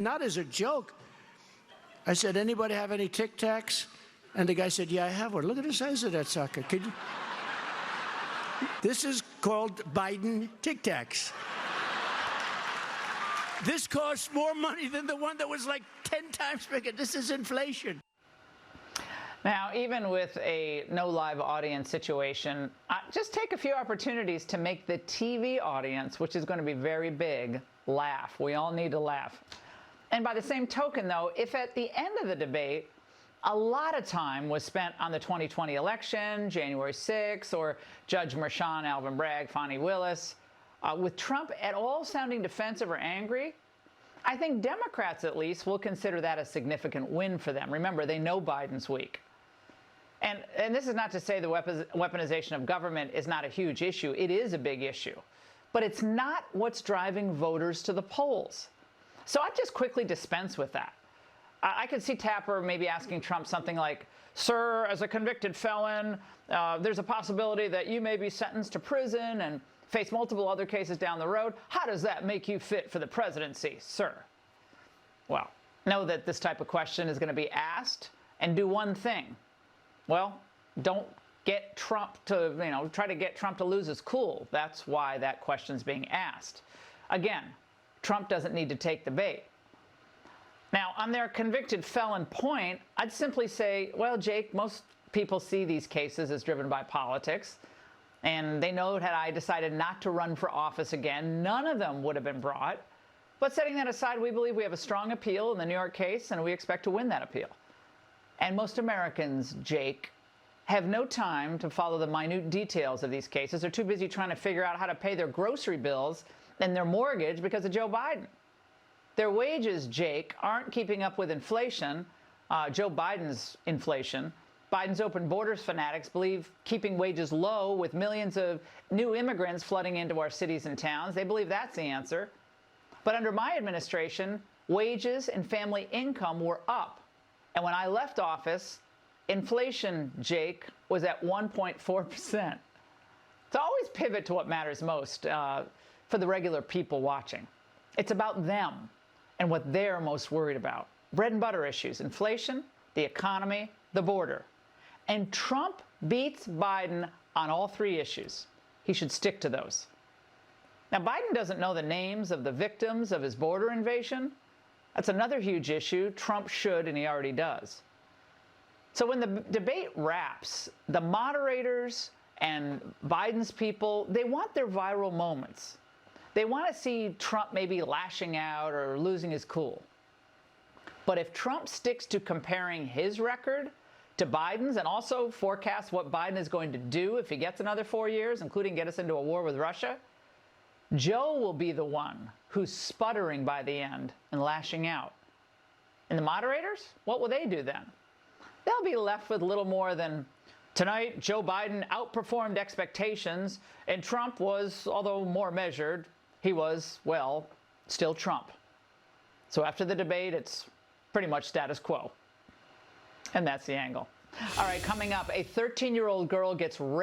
Not as a joke. I said, anybody have any Tic Tacs? And the guy said, yeah, I have one. Look at the size of that sucker. Could you? This is called Biden Tic Tacs. This costs more money than the one that was like 10 times bigger. This is inflation. Now, even with a no live audience situation, just take a few opportunities to make the TV audience, which is going to be very big, laugh. We all need to laugh. And by the same token, though, if at the end of the debate, a lot of time was spent on the 2020 election, January 6th, or Judge Merchan, Alvin Bragg, Fani Willis, with Trump at all sounding defensive or angry, I think Democrats, at least, will consider that a significant win for them. Remember, they know Biden's weak. And this is not to say the weaponization of government is not a huge issue. It is a big issue. But it's not what's driving voters to the polls. So I'd just quickly dispense with that. I could see Tapper maybe asking Trump something like, sir, as a convicted felon, there's a possibility that you may be sentenced to prison and face multiple other cases down the road. How does that make you fit for the presidency, sir? Well, know that this type of question is going to be asked, and do one thing. Well, don't get Trump to, try to get Trump to lose his cool. That's why that question's being asked. Again, Trump doesn't need to take the bait. Now, on their convicted felon point, I'd simply say, well, Jake, most people see these cases as driven by politics, and they know had I decided not to run for office again, none of them would have been brought. But setting that aside, we believe we have a strong appeal in the New York case, and we expect to win that appeal. And most Americans, Jake, have no time to follow the minute details of these cases. They're too busy trying to figure out how to pay their grocery bills and their mortgage because of Joe Biden. Their wages, Jake, aren't keeping up with inflation, Joe Biden's inflation. Biden's open borders fanatics believe keeping wages low with millions of new immigrants flooding into our cities and towns. They believe that's the answer. But under my administration, wages and family income were up. And when I left office, inflation, Jake, was at 1.4%. So always pivot to what matters most for the regular people watching. It's about them and what they're most worried about. Bread and butter issues, inflation, the economy, the border. And Trump beats Biden on all three issues. He should stick to those. Now, Biden doesn't know the names of the victims of his border invasion. That's another huge issue. Trump should, and he already does. So when the debate wraps, the moderators and Biden's people, they want their viral moments. They want to see Trump maybe lashing out or losing his cool. But if Trump sticks to comparing his record to Biden's and also forecasts what Biden is going to do if he gets another 4 years, including get us into a war with Russia, Joe will be the one who's sputtering by the end and lashing out. And the moderators, what will they do then? They'll be left with little more than, tonight, Joe Biden outperformed expectations, and Trump was, although more measured, he was, well, still Trump. So after the debate, it's pretty much status quo. And that's the angle. All right, coming up, a 13-year-old girl gets raped.